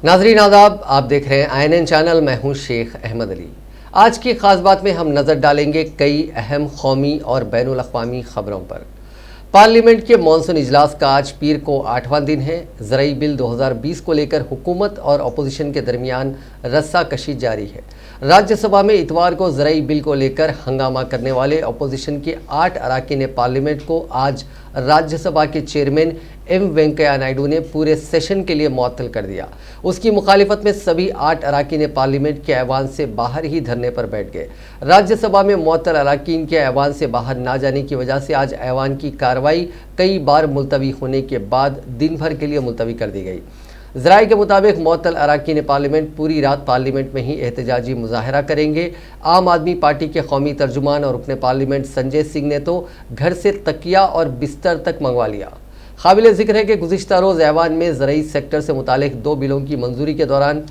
नाजरीन आदाब, आप देख रहे हैं INN चैनल। मैं हूं शेख अहमद अली। आज की खास बात में हम नज़र डालेंगे कई अहम कौमी और बैनुल अक़वामी ख़बरों पर। पार्लियामेंट के मानसून इजलास का आज पीर को 8वां दिन है। ज़राई बिल 2020 को लेकर हुकूमत और अपोजिशन के दरमियान रस्साकशी जारी है। राज्यसभा में इतवार को ज़राई बिल को लेकर हंगामा करने वाले अपोजिशन के 8 अरकान पार्लियामेंट को आज राज्यसभा के चेयरमैन एम वेंकैया नायडू ने पूरे सेशन के लिए मुअत्तल कर दिया। उसकी मुखालिफत में सभी 8 अरकान पार्लियामेंट के ऐवान से बाहर ही धरने पर बैठ गए। राज्यसभा में मुअत्तल अरकान के ऐवान से बाहर ना जाने की वजह से आज ऐवान की कार्रवाई कई बार मुलतवी होने के बाद दिन भर के लिए मुलतवी कर दी गई। ज़राए के मुताबिक मुअत्तल अरकान पार्लियामेंट पूरी रात पार्लियामेंट में ही एहतजाजी मुजाहरा करेंगे। आम आदमी पार्टी के कौमी तर्जुमान और रुकने पार्लियामेंट संजय सिंह ने तो घर से तकिया और बिस्तर तक मंगवा लिया। काबिल ज़िक्र है कि गुज़िश्ता रोज़ ऐवान में ज़राई सेक्टर से मुतालिक 2 बिलों की मंजूरी के दौरान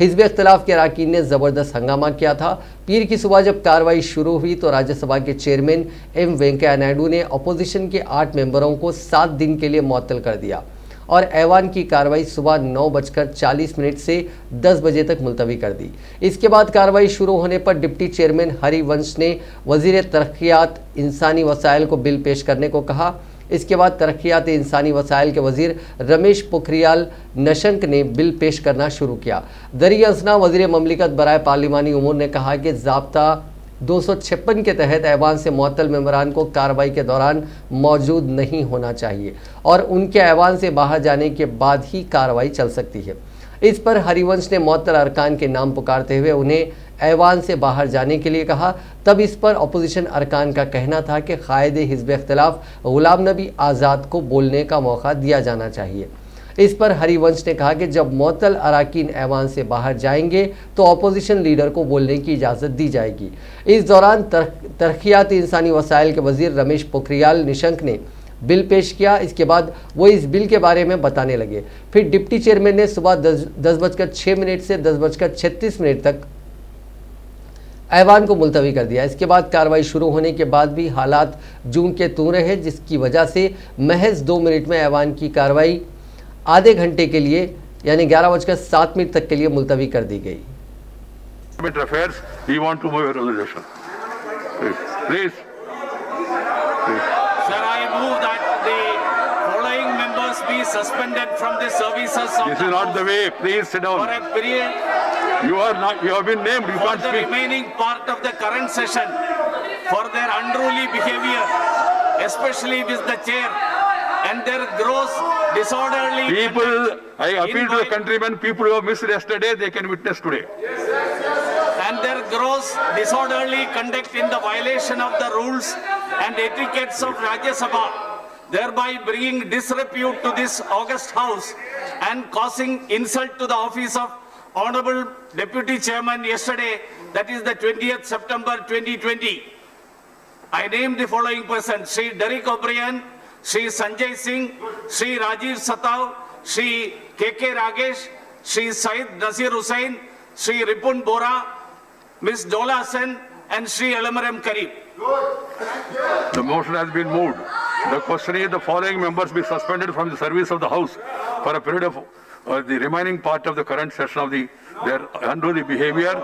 हिज़्ब इख्तिलाफ के अरकान ने ज़बरदस्त हंगामा किया था। पीर की सुबह जब कार्रवाई शुरू हुई तो राज्यसभा के चेयरमैन एम वेंकैया नायडू ने अपोजिशन के 8 मेंबरों को 7 दिन के लिए मुअत्तल कर दिया और ऐवान की कार्रवाई सुबह 9:40 से 10 बजे तक मुलतवी कर दी। इसके बाद कार्रवाई शुरू होने पर डिप्टी चेयरमैन हरिवंश ने वज़ीर तरक्यात इंसानी वसाइल को बिल पेश करने को कहा। इसके बाद तरक्यात इंसानी वसाइल के वज़ीर रमेश पोखरियाल निशंक ने बिल पेश करना शुरू किया। दरियासना वज़ीर ममलिकत बराए पार्लिमानी उमूर ने कहा कि ज़ाब्ता 256 के तहत ऐवान से मुअत्तल मेंबरान को कार्रवाई के दौरान मौजूद नहीं होना चाहिए और उनके ऐवान से बाहर जाने के बाद ही कार्रवाई चल सकती है। इस पर हरिवंश ने मुअत्तल अरकान के नाम पुकारते हुए उन्हें ऐवान से बाहर जाने के लिए कहा। तब इस पर अपोजिशन अरकान का कहना था कि कायदे हिज़्ब इख्तिलाफ गुलाम नबी आज़ाद को बोलने का मौका दिया जाना चाहिए। इस पर हरिवंश ने कहा कि जब मुअत्तल अरकान ऐवान से बाहर जाएंगे तो अपोजिशन लीडर को बोलने की इजाज़त दी जाएगी। इस दौरान तरक्यात इंसानी वसाइल के वज़ीर रमेश पोखरियाल निशंक ने बिल पेश किया। इसके बाद वो इस बिल के बारे में बताने लगे। फिर डिप्टी चेयरमैन ने सुबह 10:06 से 10:36 तक ऐवान को मुलतवी कर दिया। इसके बाद कार्रवाई शुरू होने के बाद भी हालात जूं के तूं रहे, जिसकी वजह से महज 2 मिनट में ऐवान की कार्रवाई आधे घंटे के लिए यानी 11:07 तक के लिए मुलतवी कर दी गई। Be suspended from the services of this is not the way. Please sit down. For a period. You have been named. You can't speak. For the remaining part of the current session, for their unruly behavior, especially with the chair and their gross disorderly people. I appeal to the countrymen. People who have missed yesterday, they can witness today. And their gross disorderly conduct in the violation of the rules and etiquettes of Rajya Sabha, thereby bringing disrepute to this august house and causing insult to the office of Honorable Deputy Chairman yesterday, that is the 20th September 2020. I named the following persons: Sri Derek O'Brien, Sri Sanjay Singh, Sri Rajiv Satav, Sri K.K. Ragesh, Sri Syed Nasir Hussain, Sri Ripun Bora, Ms. Dola Sen, and Sri Elamaram Karim. The motion has been moved. The question is the following members be suspended from the service of the House for a period of the remaining part of the current session of their unruly behavior,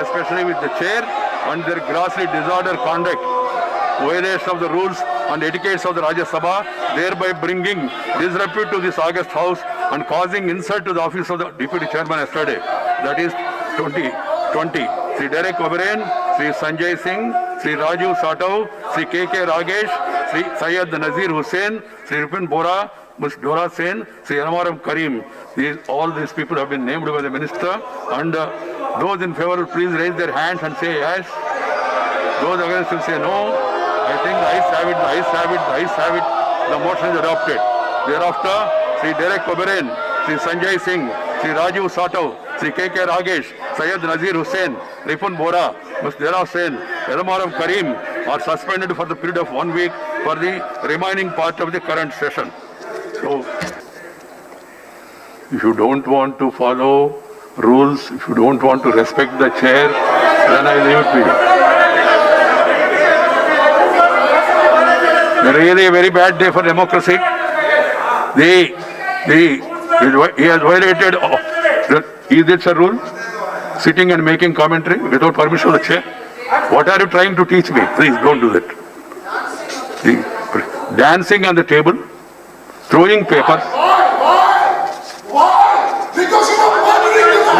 especially with the chair, and their grossly disorder conduct, violation of the rules and etiquettes of the Rajya Sabha, thereby bringing disrepute to this august House and causing insult to the office of the Deputy Chairman yesterday. That is 2020. Sri Derek O'Brien, Sri Sanjay Singh, Sri Rajiv Satav, Sri K.K. Ragesh, Sri Syed Nasir Hussain, Sri Ripun Bora, Ms. Dora Sen, Sri Elamaram Karim. All these people have been named by the Minister, and those in favor please raise their hands and say yes. Those against will say no. I think the ayes have it, the ayes have it, the ayes have it. The motion is adopted. Thereafter, Sri Derek O'Brien, Sri Sanjay Singh, Sri Rajiv Satav, Sri K.K. Ragesh, Syed Nasir Hussain, Ripun Bora, Ms. Dora Sen, Elamaram Karim are suspended for the period of 1 week for the remaining part of the current session. So, if you don't want to follow rules, if you don't want to respect the chair, then I leave it to you. Really a very bad day for democracy. He has violated Is this a rule? Sitting and making commentary without permission of the chair? What are you trying to teach me? Please don't do that. Dancing on the table, throwing papers. Because you're not monitoring the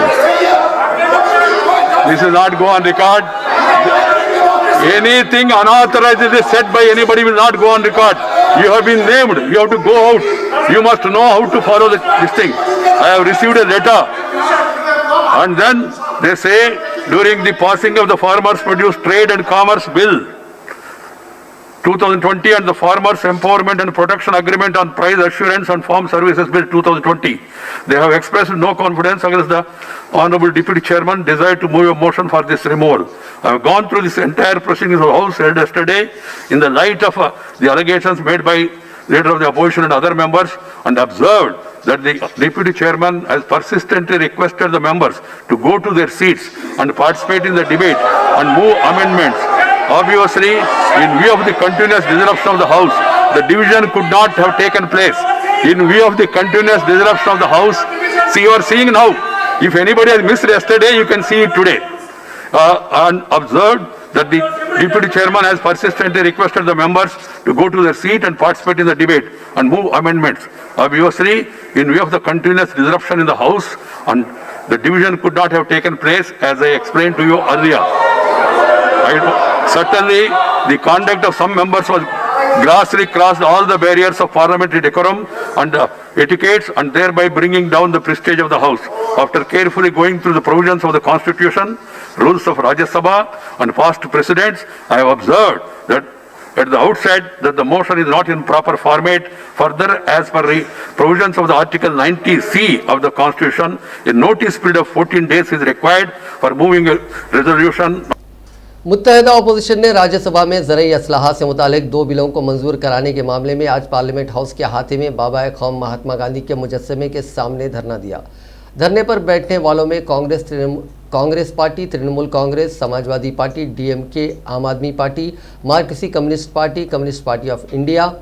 This will not go on record. Anything unauthorized is said by anybody will not go on record. You have been named. You have to go out. You must know how to follow this thing. I have received a letter. And then they say during the passing of the Farmers Produce Trade and Commerce Bill 2020 and the Farmers Empowerment and Protection Agreement on Price Assurance and Farm Services Bill 2020. They have expressed no confidence against the Honorable Deputy Chairman desire to move a motion for this removal. I have gone through this entire proceedings of the House held yesterday in the light of the allegations made by Leader of the Opposition and other members and observed that the Deputy Chairman has persistently requested the members to go to their seats and participate in the debate and move amendments. Obviously, in view of the continuous disruption of the House, the division could not have taken place. In view of the continuous disruption of the House, see, you are seeing now. If anybody has missed yesterday, you can see it today. And observed that the Deputy Chairman has persistently requested the members to go to their seat and participate in the debate and move amendments. Obviously, in view of the continuous disruption in the House, and the division could not have taken place, as I explained to you earlier. Certainly, the conduct of some members was grossly crossed all the barriers of parliamentary decorum and etiquettes, and thereby bringing down the prestige of the House. After carefully going through the provisions of the Constitution, rules of Rajya Sabha and past precedents, I have observed that at the outset that the motion is not in proper format. Further, as per the provisions of the Article 90C of the Constitution, a notice period of 14 days is required for moving a resolution. मुत्तहदा opposition ने राज्यसभा में ज़रई असलाहा से मुतालिक 2 बिलों को मंजूर कराने के मामले में आज पार्लियामेंट हाउस के अहाते में बाबा कौम महात्मा गांधी के मुजस्समे के सामने धरना दिया। धरने पर बैठने वालों में Congress party, Trinamool Congress, Samajwadi party, DMK, आम आदमी party, Marxist communist party of India,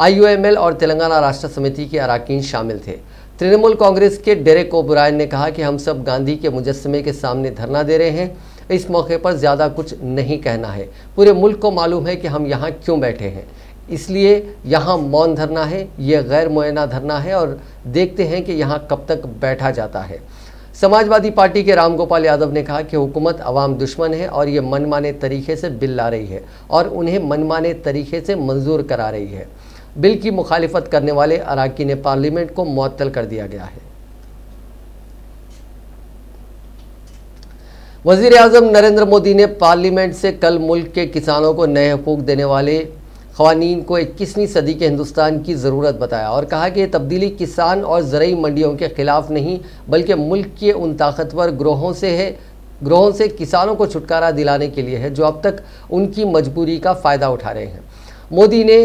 IUML और तेलंगाना राष्ट्र समिति के अरकान शामिल थे। तृणमूल कांग्रेस के डेरेक ओब्रायन ने कहा कि हम सब गांधी के मुजस्समे के सामने धरना दे रहे हैं। इस मौके पर ज़्यादा कुछ नहीं कहना है। पूरे मुल्क को मालूम है कि हम यहाँ क्यों बैठे हैं, इसलिए यहाँ मौन धरना है। ये गैर मुअय्यना धरना है और देखते हैं कि यहाँ कब तक बैठा जाता है। समाजवादी पार्टी के राम गोपाल यादव ने कहा कि हुकूमत अवाम दुश्मन है और ये मनमाने तरीके से बिल ला रही है और उन्हें मनमाने तरीके से मंजूर करा रही है। बिल की मुखालिफत करने वाले अरकान पार्लियामेंट को मुअत्तल कर दिया गया है। वज़ीर आज़म नरेंद्र मोदी ने पार्लियामेंट से कल मुल्क के किसानों को नए हुकूक देने वाले क़वानीन को 21वीं सदी के हिंदुस्तान की ज़रूरत बताया और कहा कि ये तब्दीली किसान और ज़रई मंडियों के ख़िलाफ़ नहीं बल्कि मुल्क के उन ताकतवर ग्रोहों से किसानों को छुटकारा दिलाने के लिए है जो अब तक उनकी मजबूरी का फ़ायदा उठा रहे हैं। मोदी ने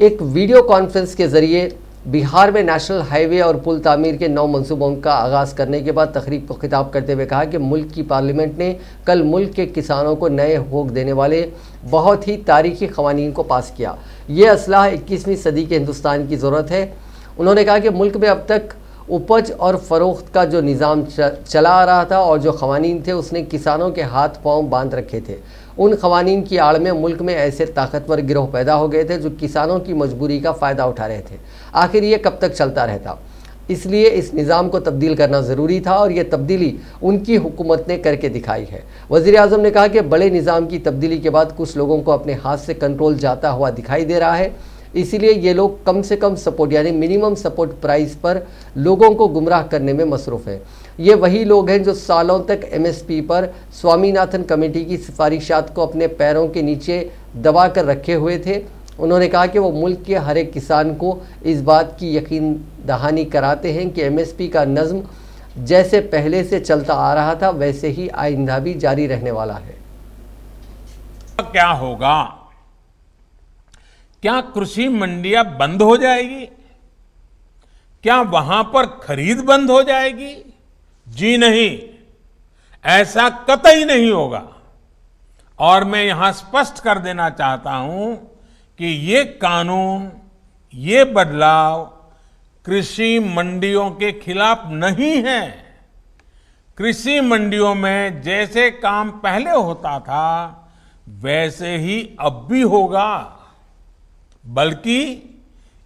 एक वीडियो कॉन्फ्रेंस के ज़रिए बिहार में नेशनल हाईवे और पुल तामीर के 9 मंसूबों का आगाज़ करने के बाद तकरीब को खिताब करते हुए कहा कि मुल्क की पार्लियामेंट ने कल मुल्क के किसानों को नए हुकूक देने वाले बहुत ही तारीखी क़वानीन को पास किया। ये असलाह 21वीं सदी के हिंदुस्तान की ज़रूरत है। उन्होंने कहा कि मुल्क में अब तक उपज और फ़रोख्त का जो निज़ाम चला आ रहा था और जो क़वानीन थे उसने किसानों के हाथ पांव बांध रखे थे। उन क़वानीन की आड़ में मुल्क में ऐसे ताकतवर गिरोह पैदा हो गए थे जो किसानों की मजबूरी का फ़ायदा उठा रहे थे। आखिर ये कब तक चलता रहता, इसलिए इस निज़ाम को तब्दील करना ज़रूरी था और ये तब्दीली उनकी हुकूमत ने करके दिखाई है। वज़ीर आज़म ने कहा कि बड़े निज़ाम की तब्दीली के बाद कुछ लोगों को अपने हाथ से कंट्रोल जाता हुआ दिखाई दे रहा है, इसीलिए ये लोग कम से कम सपोर्ट यानी मिनिमम सपोर्ट प्राइस पर लोगों को गुमराह करने में मसरूफ़ हैं। ये वही लोग हैं जो सालों तक MSP पर स्वामीनाथन कमेटी की सिफारिशात को अपने पैरों के नीचे दबा कर रखे हुए थे। उन्होंने कहा कि वो मुल्क के हर एक किसान को इस बात की यकीन दहानी कराते हैं कि MSP का नज़्म जैसे पहले से चलता आ रहा था वैसे ही आइंदा भी जारी रहने वाला है। क्या होगा? क्या कृषि मंडियां बंद हो जाएगी? क्या वहां पर खरीद बंद हो जाएगी? जी नहीं, ऐसा कतई नहीं होगा। और मैं यहां स्पष्ट कर देना चाहता हूं कि ये कानून, ये बदलाव कृषि मंडियों के खिलाफ नहीं है, कृषि मंडियों में जैसे काम पहले होता था वैसे ही अब भी होगा, बल्कि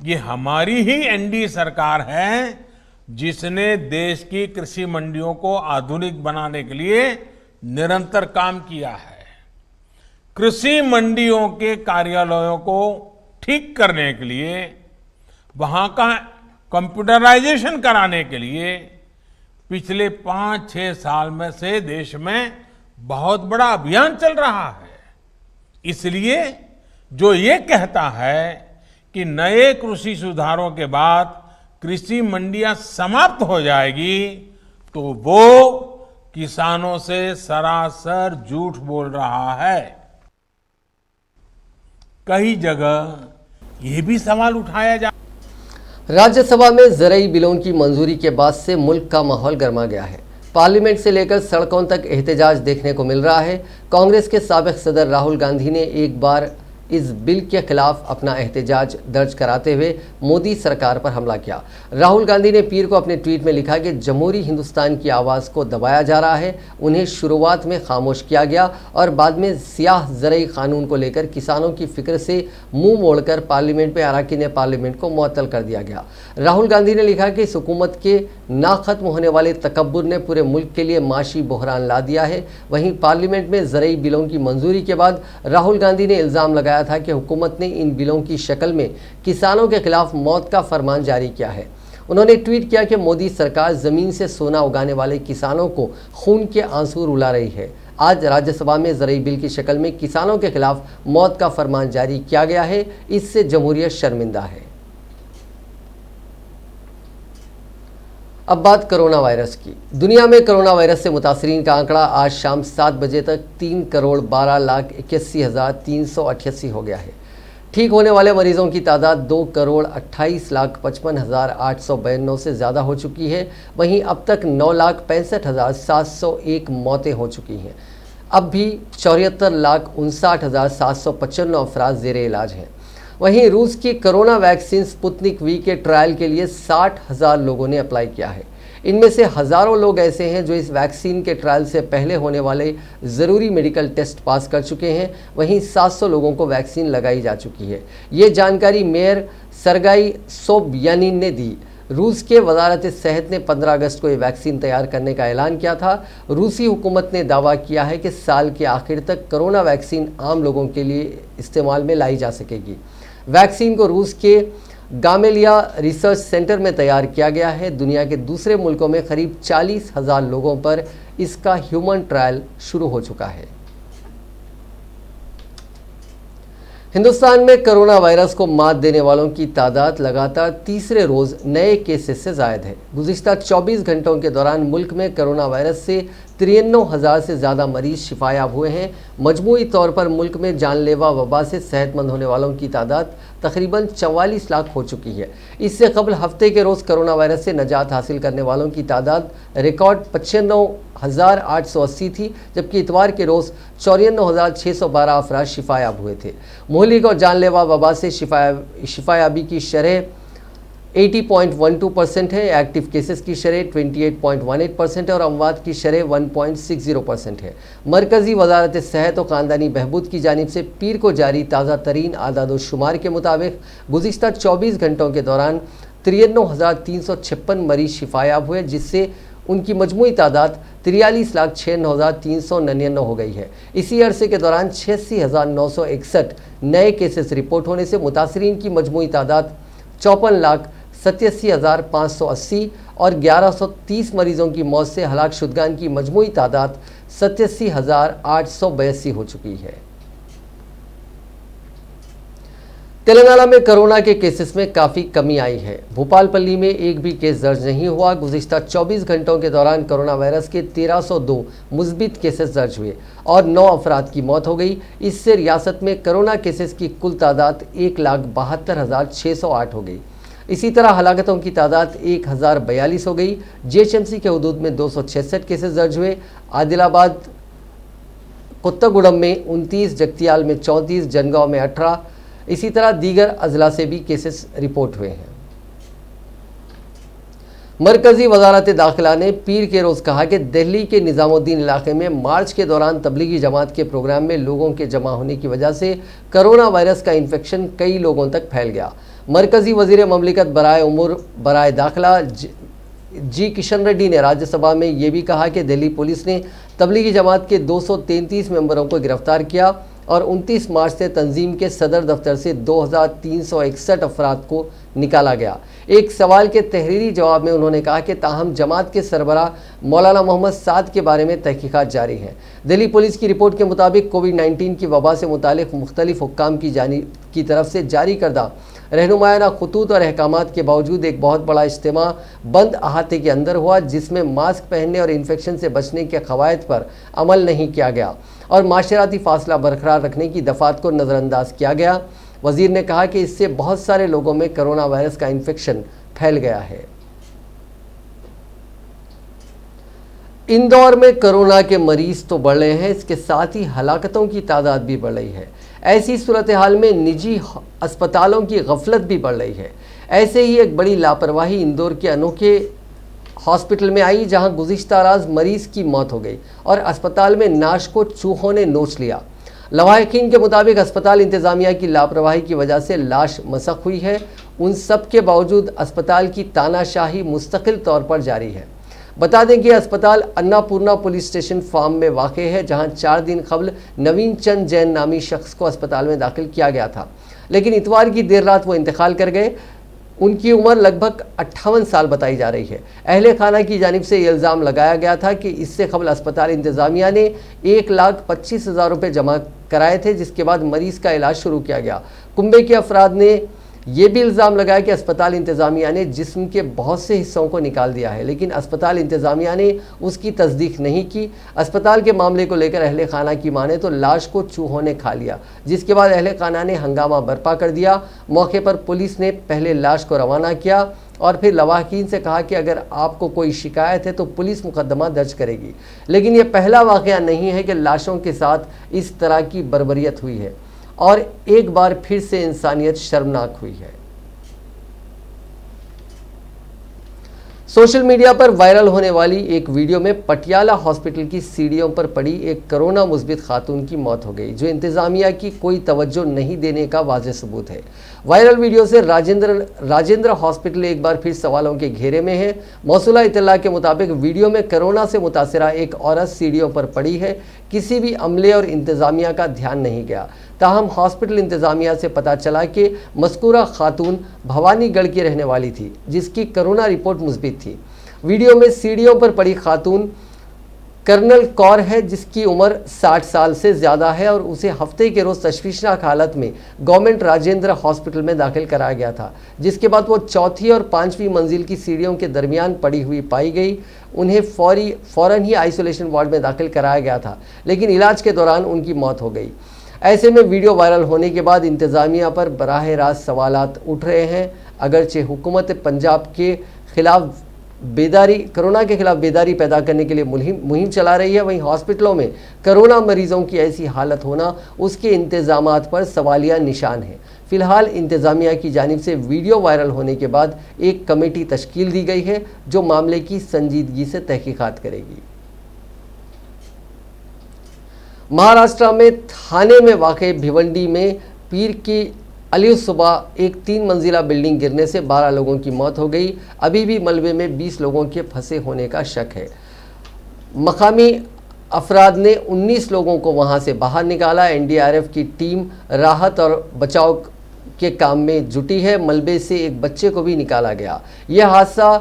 ये हमारी ही एनडीए सरकार है जिसने देश की कृषि मंडियों को आधुनिक बनाने के लिए निरंतर काम किया है। कृषि मंडियों के कार्यालयों को ठीक करने के लिए, वहां का कंप्यूटराइजेशन कराने के लिए पिछले 5-6 साल में से देश में बहुत बड़ा अभियान चल रहा है। इसलिए जो ये कहता है कि नए कृषि सुधारों के बाद कृषि मंडियां समाप्त हो जाएगी, तो वो किसानों से सरासर झूठ बोल रहा है। कई जगह ये भी सवाल उठाया जा राज्यसभा में ज़रई बिलों की मंजूरी के बाद से मुल्क का माहौल गर्मा गया है। पार्लियामेंट से लेकर सड़कों तक एहतजाज देखने को मिल रहा है। कांग्रेस के साबिक सदर राहुल गांधी ने एक बार इस बिल के खिलाफ अपना एहतजाज दर्ज कराते हुए मोदी सरकार पर हमला किया। राहुल गांधी ने पीर को अपने ट्वीट में लिखा कि जमहूरी हिंदुस्तान की आवाज़ को दबाया जा रहा है, उन्हें शुरुआत में खामोश किया गया और बाद में सियाह ज़रई कानून को लेकर किसानों की फिक्र से मुंह मोड़कर पार्लियामेंट में अरकान पार्लियामेंट को मुअत्तल कर दिया गया। राहुल गांधी ने लिखा कि इस हुकूमत के ना खत्म होने वाले तकब्बुर ने पूरे मुल्क के लिए माशी बहरान ला दिया है। वहीं पार्लियामेंट में ज़रई बिलों की मंजूरी के बाद राहुल गांधी ने इल्ज़ाम लगाया था कि हुकूमत ने इन बिलों की शक्ल में किसानों के खिलाफ मौत का फरमान जारी किया है। उन्होंने ट्वीट किया कि मोदी सरकार जमीन से सोना उगाने वाले किसानों को खून के आंसू रुला रही है। आज राज्यसभा में ज़रई बिल की शक्ल में किसानों के खिलाफ मौत का फरमान जारी किया गया है। इससे जमहूरियत शर्मिंदा है। अब बात कोरोना वायरस की। दुनिया में कोरोना वायरस से मुतासरीन का आंकड़ा आज शाम 7 बजे तक 3,12,81,388 हो गया है। ठीक होने वाले मरीजों की तादाद 2,28,55,892 से ज़्यादा हो चुकी है। वहीं अब तक 9,65,701 मौतें हो चुकी हैं। अब भी 74,59,795 अफराद ज़ेरे इलाज हैं। वहीं रूस की कोरोना वैक्सीन स्पुतनिक वी के ट्रायल के लिए 60,000 लोगों ने अप्लाई किया है। इनमें से हज़ारों लोग ऐसे हैं जो इस वैक्सीन के ट्रायल से पहले होने वाले ज़रूरी मेडिकल टेस्ट पास कर चुके हैं। वहीं 700 लोगों को वैक्सीन लगाई जा चुकी है। ये जानकारी मेयर सरगाई सोबयानिन ने दी। रूस के वजारत सेहत ने 15 अगस्त को ये वैक्सीन तैयार करने का ऐलान किया था। रूसी हुकूमत ने दावा किया है कि साल के आखिर तक कोरोना वैक्सीन आम लोगों के लिए इस्तेमाल में लाई जा सकेगी। वैक्सीन को रूस के गामेलिया रिसर्च सेंटर में तैयार किया गया है। दुनिया के दूसरे मुल्कों में करीब 40,000 लोगों पर इसका ह्यूमन ट्रायल शुरू हो चुका है। हिंदुस्तान में कोरोना वायरस को मात देने वालों की तादाद लगातार तीसरे रोज़ नए केसेस से ज़ायद है। गुज़िश्ता 24 घंटों के दौरान मुल्क में कोरोना वायरस से 93,000 से ज़्यादा मरीज शिफायाब हुए हैं। मजमूई तौर पर मुल्क में जानलेवा वबा से सेहतमंद होने वालों की तादाद तकरीबन 44 लाख हो चुकी है। इससे कबल हफ्ते के रोज़ कोरोना वायरस से नजात हासिल करने वालों की तादाद रिकॉर्ड 95,880 थी, जबकि इतवार के रोज़ 94,612 अफराद शिफायाब हुए थे। मुहलिक और जानलेवा वबा से शिफायाबी की शरह 80.12% है। एक्टिव केसेस की शरह 28.18% है और अमवात की शरह 1.60% है। मरकज़ी वजारत सेहत और ख़ानदानी बहबूद की जानिब से पीर को जारी ताज़ा तरीन आदाद-ओ-शुमार के मुताबिक गुज़िश्ता 24 घंटों के दौरान 93,356 मरीज शिफायाब हुए, जिससे उनकी मजमूई तादाद 43,96,399 हो गई है। इसी अरसे के दौरान 86,961 नए केसेस रिपोर्ट होने से मुतासरीन की मजमूई तादाद 54,87,580 और 1130 मरीजों की मौत से हलाक शुदगान की मजमूई तादाद 87,882 हो चुकी है। तेलंगाना में कोरोना के केसेस में काफ़ी कमी आई है। भोपालपल्ली में एक भी केस दर्ज नहीं हुआ। गुज़िश्ता 24 घंटों के दौरान कोरोना वायरस के 1302 मुस्बित केसेस दर्ज हुए और 9 अफराद की मौत हो गई। इससे रियासत में कोरोना केसेस की कुल तादाद 1,72,608 हो गई। इसी तरह हलाकतों की तादाद 1,042 हो गई। जीएचएमसी के हदूद में 266 केसेस दर्ज हुए। आदिलाबाद कोत्तागुड़म में 29, जगतियाल में 34, जनगांव में 18, इसी तरह दीगर अजला से भी केसेस रिपोर्ट हुए हैं। मरकजी वजारत दाखिला ने पीर के रोज़ कहा कि दिल्ली के निज़ामुद्दीन इलाके में मार्च के दौरान तबलीगी जमात के प्रोग्राम में लोगों के जमा होने की वजह से कोरोना वायरस का इन्फेक्शन कई लोगों तक फैल गया। मरकजी वजीर ममलिकत बराए उमूर बराए दाखिला जी किशन रेड्डी ने राज्यसभा में ये भी कहा कि दिल्ली पुलिस ने तबलीगी जमात के 233 मेंबरों को गिरफ्तार किया और 29 मार्च से तंजीम के सदर दफ्तर से 2361 अफराद को निकाला गया। एक सवाल के तहरीरी जवाब में उन्होंने कहा कि ताहम जमात के सरबराह मौलाना मोहम्मद साद के बारे में तहकीकात जारी हैं। दिल्ली पुलिस की रिपोर्ट के मुताबिक कोविड-19 की वबा से मुतालिक मुख्तलिफ हुक्काम की तरफ से जारी करदा रहनुमायाना खतूत और अहकामात के बावजूद एक बहुत बड़ा इज्तिमा बंद अहाते के अंदर हुआ, जिसमें मास्क पहनने और इन्फेक्शन से बचने के कवायद पर अमल नहीं किया गया और माशराती फासला बरकरार रखने की दफात को नज़रअंदाज किया गया। वजीर ने कहा कि इससे बहुत सारे लोगों में कोरोना वायरस का इन्फेक्शन फैल गया है। इंदौर में कोरोना के मरीज तो बढ़ रहे हैं, इसके साथ ही हलाकतों की तादाद भी बढ़ रही है। ऐसी सूरत हाल में निजी अस्पतालों की गफलत भी बढ़ रही है। ऐसे ही एक बड़ी लापरवाही इंदौर के अनोखे हॉस्पिटल में आई, जहां गुज़िश्ता रात मरीज की मौत हो गई और अस्पताल में नाश को चूहों ने नोच लिया। लवाहिकीन के मुताबिक अस्पताल इंतज़ामिया की लापरवाही की वजह से लाश मसख हुई है। उन सब के बावजूद अस्पताल की तानाशाही मुस्तकिल तौर पर जारी है। बता दें कि अस्पताल अन्नापूर्णा पुलिस स्टेशन फार्म में वाक़ है, जहां 4 दिन कबल नवीन चंद जैन नामी शख्स को अस्पताल में दाखिल किया गया था, लेकिन इतवार की देर रात वो इंतकाल कर गए। उनकी उम्र लगभग 58 साल बताई जा रही है। अहले खाना की जानिब से ये इल्ज़ाम लगाया गया था कि इससे कबल अस्पताल इंतज़ामिया ने 1,25,000 रुपये जमा कराए थे, जिसके बाद मरीज़ का इलाज शुरू किया गया। कुंबे के अफराद ने ये भी इल्ज़ाम लगाया कि अस्पताल इंतज़ामिया ने जिस्म के बहुत से हिस्सों को निकाल दिया है, लेकिन अस्पताल इंतज़ामिया ने उसकी तस्दीक नहीं की। अस्पताल के मामले को लेकर अहले खाना की माने तो लाश को चूहों ने खा लिया, जिसके बाद अहले खाना ने हंगामा बर्पा कर दिया। मौके पर पुलिस ने पहले लाश को रवाना किया और फिर लवाहिकीन से कहा कि अगर आपको कोई शिकायत है तो पुलिस मुकदमा दर्ज करेगी। लेकिन यह पहला वाक़या नहीं है कि लाशों के साथ इस तरह की बर्बरियत हुई है और एक बार फिर से इंसानियत शर्मनाक हुई है। सोशल मीडिया पर वायरल होने वाली एक वीडियो में पटियाला हॉस्पिटल की सीढ़ियों पर पड़ी एक कोरोना मुस्बित खातून की मौत हो गई, जो इंतजामिया की कोई तवज्जो नहीं देने का वाज़ेह सबूत है। वायरल वीडियो से राजेंद्र हॉस्पिटल एक बार फिर सवालों के घेरे में है। मौसूला इत्तला के मुताबिक वीडियो में कोरोना से मुतासिरा एक औरत सीढ़ियों पर पड़ी है। किसी भी अमले और इंतजामिया का ध्यान नहीं गया। ताहम हॉस्पिटल इंतजामिया से पता चला कि मज़कूरा खातून भवानीगढ़ की रहने वाली थी, जिसकी कोरोना रिपोर्ट मुस्बित थी। वीडियो में सीढ़ियों पर पड़ी खातून कर्नल कौर है, जिसकी उम्र 60 साल से ज़्यादा है और उसे हफ्ते के रोज़ तशवीशनाक हालत में गवर्नमेंट राजेंद्र हॉस्पिटल में दाखिल कराया गया था, जिसके बाद वो चौथी और 5वीं मंजिल की सीढ़ियों के दरमियान पड़ी हुई पाई गई। उन्हें फ़ौरन ही आइसोलेशन वार्ड में दाखिल कराया गया था, लेकिन इलाज के दौरान उनकी मौत हो गई। ऐसे में वीडियो वायरल होने के बाद इंतज़ामिया पर बराह रास्त सवालात उठ रहे हैं। अगरचे हुकूमत पंजाब के खिलाफ कोरोना के खिलाफ बेदारी पैदा करने के लिए मुहिम चला रही है, वहीं हॉस्पिटलों में कोरोना मरीजों की ऐसी हालत होना उसके इंतजामात पर सवालिया निशान है। फिलहाल इंतज़ामिया की जानिब से वीडियो वायरल होने के बाद एक कमेटी तश्कील दी गई है, जो मामले की संजीदगी से तहकीकात करेगी। महाराष्ट्र में थाने में वाक़े भिवंडी में पीर की अली सुबह एक 3 मंजिला बिल्डिंग गिरने से 12 लोगों की मौत हो गई। अभी भी मलबे में 20 लोगों के फंसे होने का शक है। मकामी अफराद ने 19 लोगों को वहां से बाहर निकाला। एनडीआरएफ की टीम राहत और बचाव के काम में जुटी है। मलबे से एक बच्चे को भी निकाला गया। यह हादसा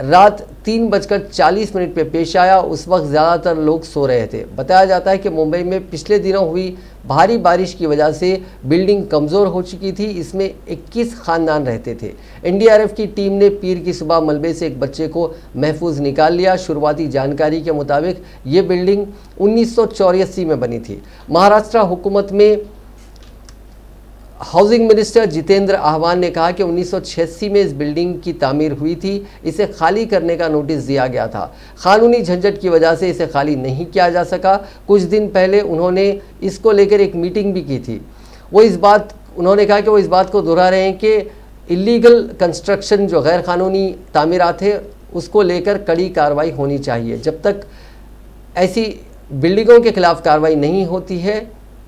रात 3:40 पे पेश आया। उस वक्त ज़्यादातर लोग सो रहे थे। बताया जाता है कि मुंबई में पिछले दिनों हुई भारी बारिश की वजह से बिल्डिंग कमज़ोर हो चुकी थी। इसमें 21 ख़ानदान रहते थे। एनडीआरएफ की टीम ने पीर की सुबह मलबे से एक बच्चे को महफूज निकाल लिया। शुरुआती जानकारी के मुताबिक ये बिल्डिंग 1984 में बनी थी। महाराष्ट्र हुकूमत में हाउसिंग मिनिस्टर जितेंद्र आह्वान ने कहा कि 1986 में इस बिल्डिंग की तामीर हुई थी। इसे खाली करने का नोटिस दिया गया था। कानूनी झंझट की वजह से इसे खाली नहीं किया जा सका। कुछ दिन पहले उन्होंने इसको लेकर एक मीटिंग भी की थी। उन्होंने कहा कि वो इस बात को दोहरा रहे हैं कि इलीगल कंस्ट्रक्शन जो गैर कानूनी तामीरात है उसको लेकर कड़ी कार्रवाई होनी चाहिए। जब तक ऐसी बिल्डिंगों के खिलाफ कार्रवाई नहीं होती है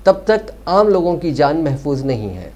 तब तक आम लोगों की जान महफूज नहीं है।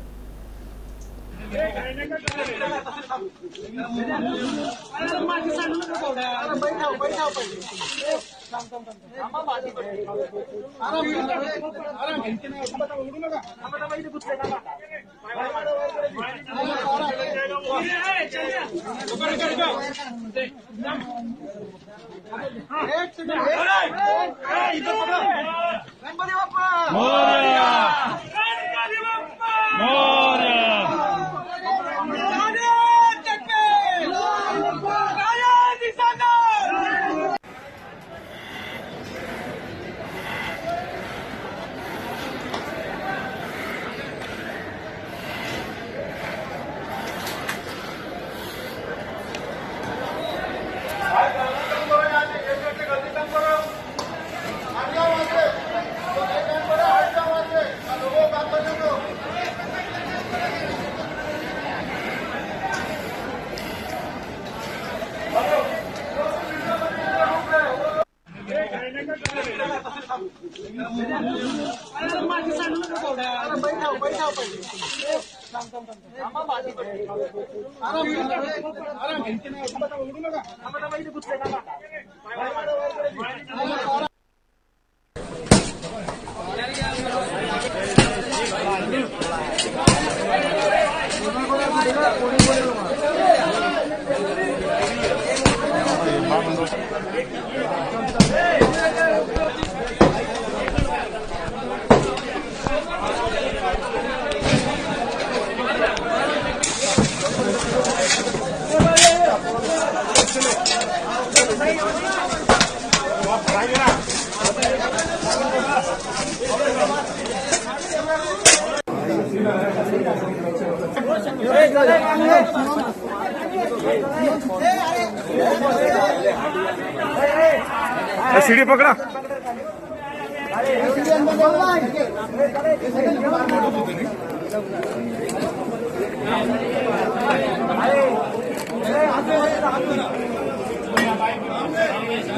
सीढ़ी पकड़ा।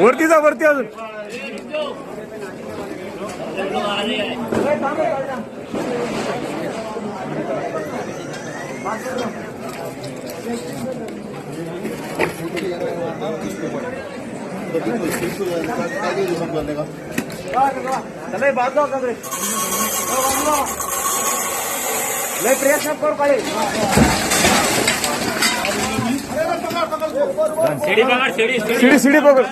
वरती जा, वरती अजून। प्रयत्न कर पाए। सीढ़ी सीढ़ी पकड़।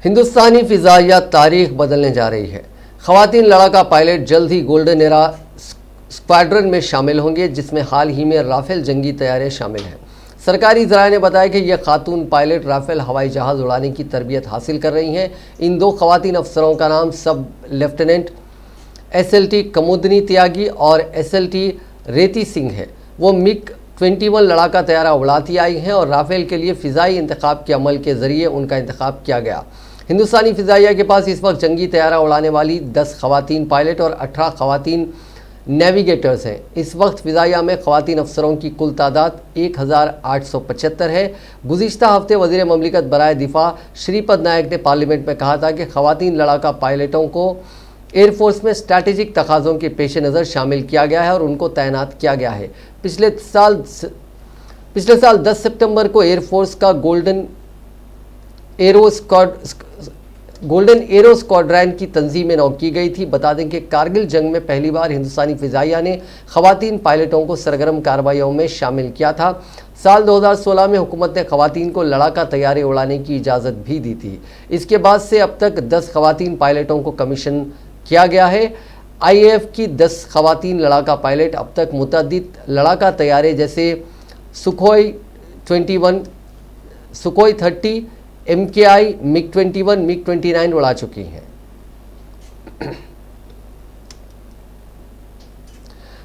हिंदुस्तानी फिजाइया तारीख बदलने जा रही है। खवातीन लड़ाका पायलट जल्द ही गोल्डन एरा स्क्वाड्रन में शामिल होंगे, जिसमें हाल ही में राफेल जंगी तैयारियां शामिल हैं। सरकारी ज़राए ने बताया कि यह खातून पायलट राफेल हवाई जहाज़ उड़ाने की तरबियत हासिल कर रही हैं। इन दो खवातीन अफसरों का नाम सब लेफ्टिनेंट SLT कमुदनी त्यागी और SLT रेती सिंह है। वो MiG-21 लड़ाका तैयारा उड़ाती आई हैं और राफेल के लिए फ़िज़ाई इंतखाब के अमल के ज़रिए उनका इंतखाब किया गया। हिंदुस्तानी फ़िज़ाइया के पास इस वक्त जंगी तैयारा उड़ाने वाली 10 खवातीन पायलट और 18 खवातीन नेविगेटर्स हैं। इस वक्त फ़िज़ाइया में खवातीन अफसरों की कुल तादाद 1875 है। गुज़िश्ता हफ्ते वज़ीर ममलिकत बराए दिफा श्रीपद नायक ने पार्लियामेंट में कहा था कि खवातीन लड़ाका पायलटों को एयरफोर्स में स्ट्रैटेजिक तकाज़ों के पेश नज़र शामिल किया गया है और उनको तैनात किया गया है। पिछले साल 10 सितंबर को एयरफोर्स का गोल्डन एरो स्क्वाड्रन की तंजीम नौ की गई थी। बता दें कि कारगिल जंग में पहली बार हिंदुस्तानी फ़िज़ाइया ने खवातीन पायलटों को सरगर्म कार्रवाइयों में शामिल किया था। साल 2016 में हुकूमत ने खवातीन को लड़ाका तैयारे उड़ाने की इजाज़त भी दी थी। इसके बाद से अब तक 10 खवातीन पायलटों को कमीशन किया गया है। IAF की 10 खवातीन लड़ाका पायलट अब तक मुतअद्दिद लड़ाका तैयारे जैसे Sukhoi 21, Sukhoi 30, MKI, MiG-21, MiG-29 उड़ा चुकी हैं।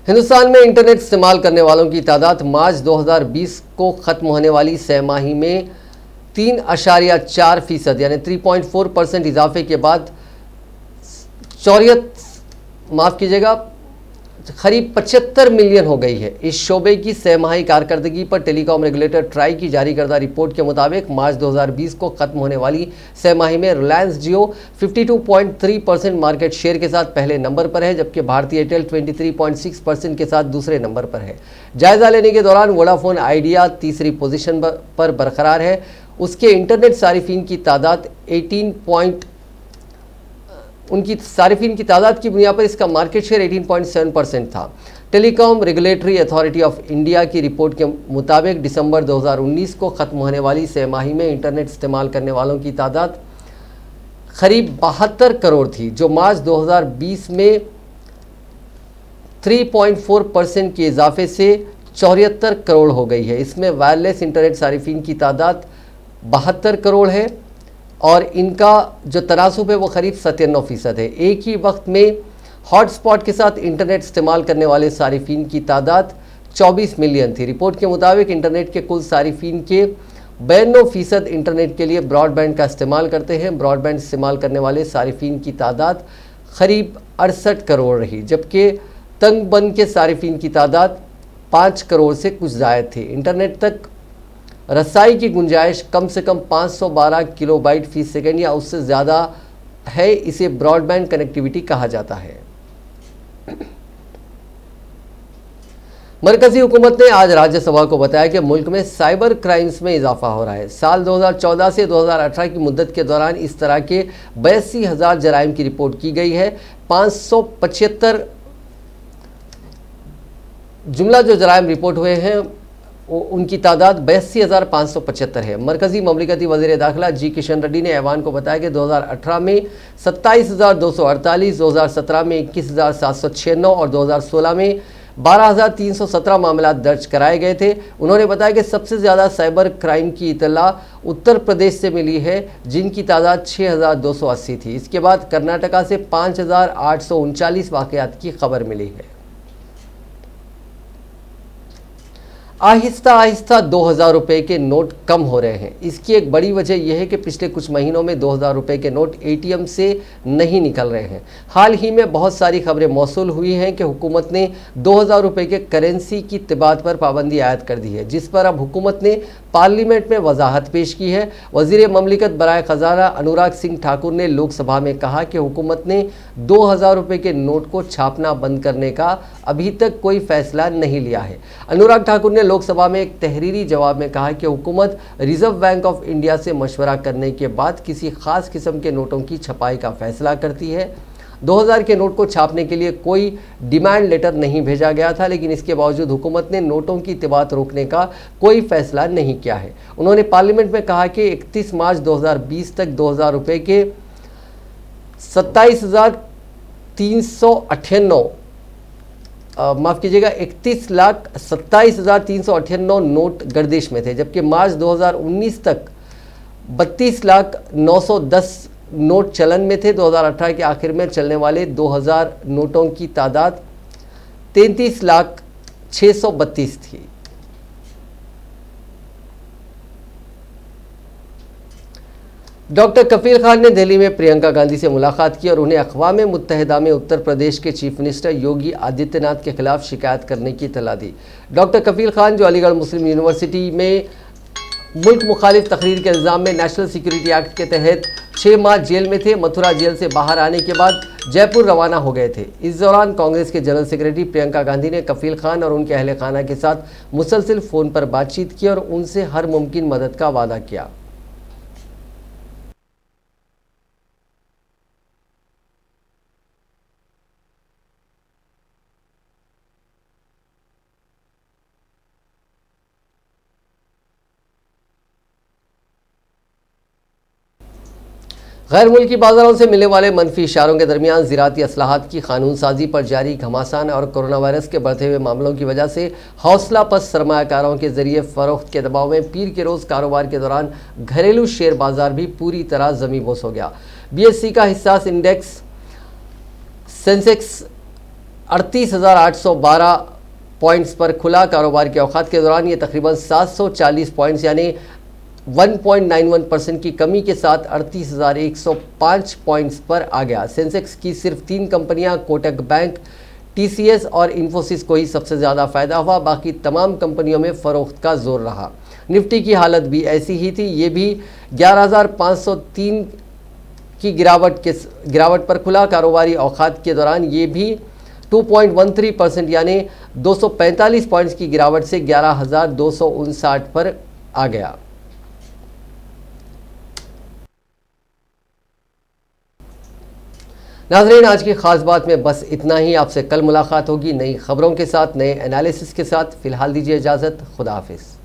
हिंदुस्तान में इंटरनेट इस्तेमाल करने वालों की तादाद मार्च 2020 को ख़त्म होने वाली सहमाही में 3.4% यानी 3.4% इजाफे के बाद 84 करीब 75 मिलियन हो गई है। इस शोबे की छमाही कारकर्दगी पर टेलीकॉम रेगुलेटर ट्राई की जारी करदा रिपोर्ट के मुताबिक मार्च 2020 को खत्म होने वाली छमाही में रिलायंस जियो 52.3% मार्केट शेयर के साथ पहले नंबर पर है, जबकि भारतीय एयरटेल 23.6% के साथ दूसरे नंबर पर है। जायजा लेने के दौरान वोडाफोन आइडिया तीसरी पोजीशन पर बरकरार है। उसके इंटरनेट सारिफिन की तादाद उनकी सारिफिन की तादाद की बुनियाद पर इसका मार्केट शेयर 18.7% था। Telecom regulatory authority of India की रिपोर्ट के मुताबिक दिसंबर 2019 को खत्म होने वाली छमाही में इंटरनेट इस्तेमाल करने वालों की तादाद करीब 72 करोड़ थी, जो मार्च 2020 में 3.4% के इजाफे से 74 करोड़ हो गई है। इसमें वायरलेस इंटरनेट सारिफिन की तादाद 72 करोड़ है और इनका जो तनासुब है वो करीब 97% है। एक ही वक्त में हॉटस्पॉट के साथ इंटरनेट इस्तेमाल करने वाले सारिफिन की तादाद 24 मिलियन थी। रिपोर्ट के मुताबिक इंटरनेट के कुल सारिफिन के 92% इंटरनेट के लिए ब्रॉडबैंड का इस्तेमाल करते हैं। ब्रॉडबैंड इस्तेमाल करने वाले सारिफिन की तादाद करीब 68 करोड़ रही, जबकि तंगबंद के सारिफिन की तादाद 5 करोड़ से कुछ ज़ायद थी। इंटरनेट तक रसाई की गुंजाइश कम से कम 512 किलोबाइट फी सेकेंड या उससे ज़्यादा है। इसे ब्रॉडबैंड कनेक्टिविटी कहा जाता है। मरकजी हुकूमत ने आज राज्यसभा को बताया कि मुल्क में साइबर क्राइम्स में इजाफा हो रहा है। साल 2014 से 2018 की मुद्दत के दौरान इस तरह के 82,000 जराइम की रिपोर्ट की गई है। 575 जुमला जो जराइम रिपोर्ट हुए हैं उनकी तादाद 82,575 है। मरकजी ममलिकती वज़ीर दाखिला जी किशन रेड्डी ने ऐवान को बताया कि 2018 में 27,248, 2017 में 21,796 और 2016 में 12,317 मामला दर्ज कराए गए थे। उन्होंने बताया कि सबसे ज़्यादा साइबर क्राइम की इतला उत्तर प्रदेश से मिली है, जिनकी तादाद 6,280 थी। इसके बाद कर्नाटका से 5,839 वाक़यात की खबर मिली है। आहिस्ता आहिस्ता 2,000 रुपये के नोट कम हो रहे हैं। इसकी एक बड़ी वजह यह है कि पिछले कुछ महीनों में 2,000 रुपये के नोट ATM से नहीं निकल रहे हैं। हाल ही में बहुत सारी खबरें मौसूल हुई हैं कि हुकूमत ने 2,000 रुपये के करेंसी की तिबात पर पाबंदी आयद कर दी है, जिस पर अब हुकूमत ने पार्लियामेंट में वजाहत पेश की है। वज़ीर ममलिकत बराए ख़जाना अनुराग सिंह ठाकुर ने लोकसभा में कहा कि हुकूमत ने 2,000 रुपये के नोट को छापना बंद करने का अभी तक कोई फैसला नहीं लिया है। अनुराग ठाकुर ने लोकसभा में एक तहरीरी जवाब में कहा कि हुकूमत रिजर्व बैंक ऑफ इंडिया से मशवरा करने के बाद किसी खास किस्म के नोटों की छपाई का फैसला करती है। 2,000 के नोट को छापने के लिए कोई डिमांड लेटर नहीं भेजा गया था, लेकिन इसके बावजूद हुकूमत ने नोटों की तिबात रोकने का कोई फैसला नहीं किया है। उन्होंने पार्लियामेंट में कहा कि 31 मार्च 2020 तक 2,000 रुपये के 27,398 माफ़ कीजिएगा 31,27,398 नोट गर्दिश में थे, जबकि मार्च 2019 तक 32,910 नोट चलन में थे। 2018 के आखिर में चलने वाले 2,000 नोटों की तादाद 33,632 थी। डॉक्टर कफील खान ने दिल्ली में प्रियंका गांधी से मुलाकात की और उन्हें अक़वाम मुत्तहिदा में उत्तर प्रदेश के चीफ मिनिस्टर योगी आदित्यनाथ के खिलाफ शिकायत करने की इत्तला दी। डॉक्टर कफील खान, जो अलीगढ़ मुस्लिम यूनिवर्सिटी में मुल्क मुखालिफ तकरीर के इल्ज़ाम में नेशनल सिक्योरिटी एक्ट के तहत 6 माह जेल में थे, मथुरा जेल से बाहर आने के बाद जयपुर रवाना हो गए थे। इस दौरान कांग्रेस के जनरल सेक्रेटरी प्रियंका गांधी ने कफील खान और उनके अहल खाना के साथ मुसलसिल फ़ोन पर बातचीत की और उनसे हर मुमकिन मदद का वादा किया। गैर मुल्की बाजारों से मिलने वाले मनफी इशारों के दरमियान ज़राअती असलाहत की कानून साजी पर जारी घमासान और कोरोना वायरस के बढ़ते हुए मामलों की वजह से हौसला पस्त सरमायाकारों के जरिए फ़रोख्त के दबाव में पीर के रोज़ कारोबार के दौरान घरेलू शेयर बाजार भी पूरी तरह ज़मींबोस हो गया। BSE का हिस्सास इंडेक्स सेंसेक्स 38,812 पॉइंट्स पर खुला। कारोबार के औकात के दौरान ये तकरीबन 740 पॉइंट्स यानी 1.91% की कमी के साथ 38,105 पॉइंट्स पर आ गया। सेंसेक्स की सिर्फ 3 कंपनियां कोटक बैंक, TCS और इन्फोसिस को ही सबसे ज़्यादा फायदा हुआ, बाकी तमाम कंपनियों में फरोख्त का जोर रहा। निफ्टी की हालत भी ऐसी ही थी, ये भी 11,503 की गिरावट पर खुला। कारोबारी औकात के दौरान ये भी 2.13% यानी 245 पॉइंट्स की गिरावट से 11,259 पर आ गया। नाज़रीन, आज की खास बात में बस इतना ही। आपसे कल मुलाकात होगी नई खबरों के साथ, नए एनालिसिस के साथ। फिलहाल दीजिए इजाज़त। खुदा हाफिज़।